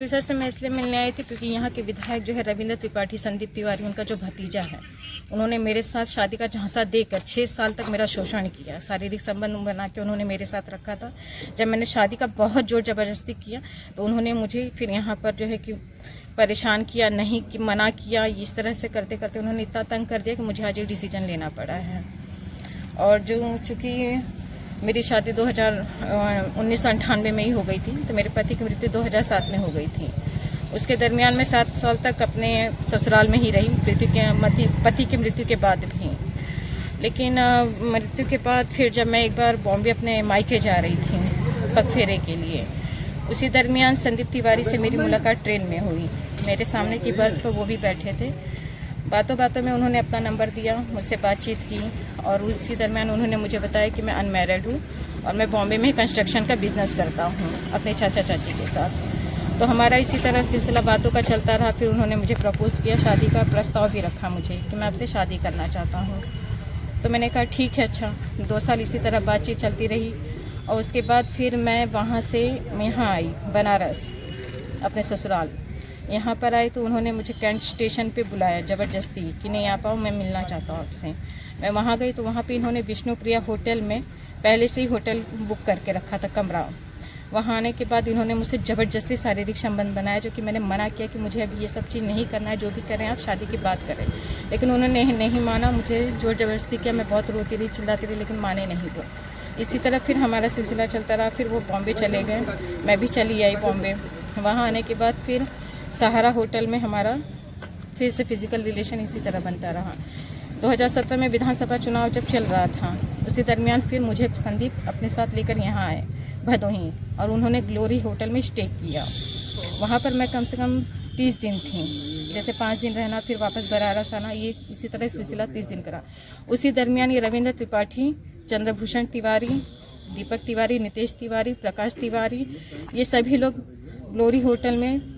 Sir से मैं इसलिए मिलने आई थी क्योंकि यहाँ के विधायक जो है रविंद्र त्रिपाठी, संदीप तिवारी, उनका जो भतीजा है, उन्होंने मेरे साथ शादी का झांसा देकर 6 साल तक मेरा शोषण किया। शारीरिक संबंध बना के उन्होंने मेरे साथ रखा था। जब मैंने शादी का बहुत जोर जबरदस्ती किया तो उन्होंने मुझे फिर यहाँ पर जो है कि परेशान किया, नहीं कि मना किया। इस तरह से करते करते उन्होंने इतना तंग कर दिया कि मुझे आज ये डिसीजन लेना पड़ा है। और जो चूँकि मेरी शादी 1998 में ही हो गई थी, तो मेरे पति की मृत्यु 2007 में हो गई थी। उसके दरमियान मैं 7 साल तक अपने ससुराल में ही रही, पति की मृत्यु के बाद भी। लेकिन मृत्यु के बाद फिर जब मैं एक बार बॉम्बे अपने मायके जा रही थी पगफेरे के लिए, उसी दरमियान संदीप तिवारी से मेरी मुलाकात ट्रेन में हुई। मेरे सामने की बर्थ पर वो भी बैठे थे। बातों बातों में उन्होंने अपना नंबर दिया, मुझसे बातचीत की और उसी दरमियान उन्होंने मुझे बताया कि मैं अनमैरिड हूँ और मैं बॉम्बे में कंस्ट्रक्शन का बिज़नेस करता हूँ अपने चाचा चाची के साथ। तो हमारा इसी तरह सिलसिला बातों का चलता रहा। फिर उन्होंने मुझे प्रपोज़ किया, शादी का प्रस्ताव भी रखा मुझे कि मैं आपसे शादी करना चाहता हूँ। तो मैंने कहा ठीक है, अच्छा। 2 साल इसी तरह बातचीत चलती रही और उसके बाद फिर मैं वहाँ से यहाँ आई बनारस अपने ससुराल। यहाँ पर आए तो उन्होंने मुझे कैंट स्टेशन पे बुलाया ज़बरदस्ती कि नहीं आ पाओ, मैं मिलना चाहता हूँ आपसे। मैं वहाँ गई तो वहाँ पे इन्होंने विष्णुप्रिया होटल में पहले से ही होटल बुक करके रखा था कमरा। वहाँ आने के बाद इन्होंने मुझसे ज़बरदस्ती शारीरिक संबंध बनाया, जो कि मैंने मना किया कि मुझे अभी ये सब चीज़ नहीं करना है, जो भी करें आप शादी की बात करें। लेकिन उन्होंने नहीं माना, मुझे जोर ज़बरदस्ती किया। मैं बहुत रोती रही, चिल्लाती रही, लेकिन माने नहीं वो। इसी तरह फिर हमारा सिलसिला चलता रहा। फिर वो बॉम्बे चले गए, मैं भी चली आई बॉम्बे। वहाँ आने के बाद फिर सहारा होटल में हमारा फिर से फिजिकल रिलेशन इसी तरह बनता रहा। 2017 में विधानसभा चुनाव जब चल रहा था, उसी दरमियान फिर मुझे संदीप अपने साथ लेकर यहाँ आए भदोही और उन्होंने ग्लोरी होटल में स्टे किया। वहाँ पर मैं कम से कम 30 दिन थी। जैसे 5 दिन रहना फिर वापस बनारस आना, ये इसी तरह सिलसिला 30 दिन करा। उसी दरमियान ये रविंद्र त्रिपाठी, चंद्रभूषण तिवारी, दीपक तिवारी, नितेश तिवारी, प्रकाश तिवारी, ये सभी लोग ग्लोरी होटल में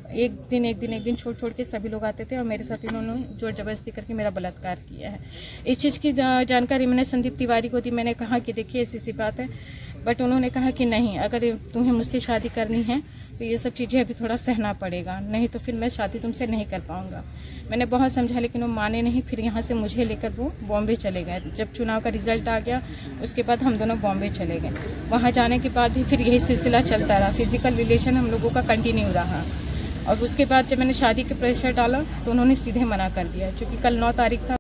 एक दिन छोड़ के सभी लोग आते थे और मेरे साथ इन्होंने जोर जबरदस्ती करके मेरा बलात्कार किया है। इस चीज़ की जानकारी मैंने संदीप तिवारी को दी। मैंने कहा कि देखिए ऐसी बात है, बट उन्होंने कहा कि नहीं, अगर तुम्हें मुझसे शादी करनी है तो ये सब चीज़ें अभी थोड़ा सहना पड़ेगा, नहीं तो फिर मैं शादी तुमसे नहीं कर पाऊँगा। मैंने बहुत समझा लेकिन वो माने नहीं। फिर यहाँ से मुझे लेकर वो बॉम्बे चले गए। जब चुनाव का रिजल्ट आ गया उसके बाद हम दोनों बॉम्बे चले गए। वहाँ जाने के बाद भी फिर यही सिलसिला चलता रहा, फिजिकल रिलेशन हम लोगों का कंटिन्यू रहा। और उसके बाद जब मैंने शादी के प्रेशर डाला तो उन्होंने सीधे मना कर दिया, क्योंकि कल 9 तारीख था।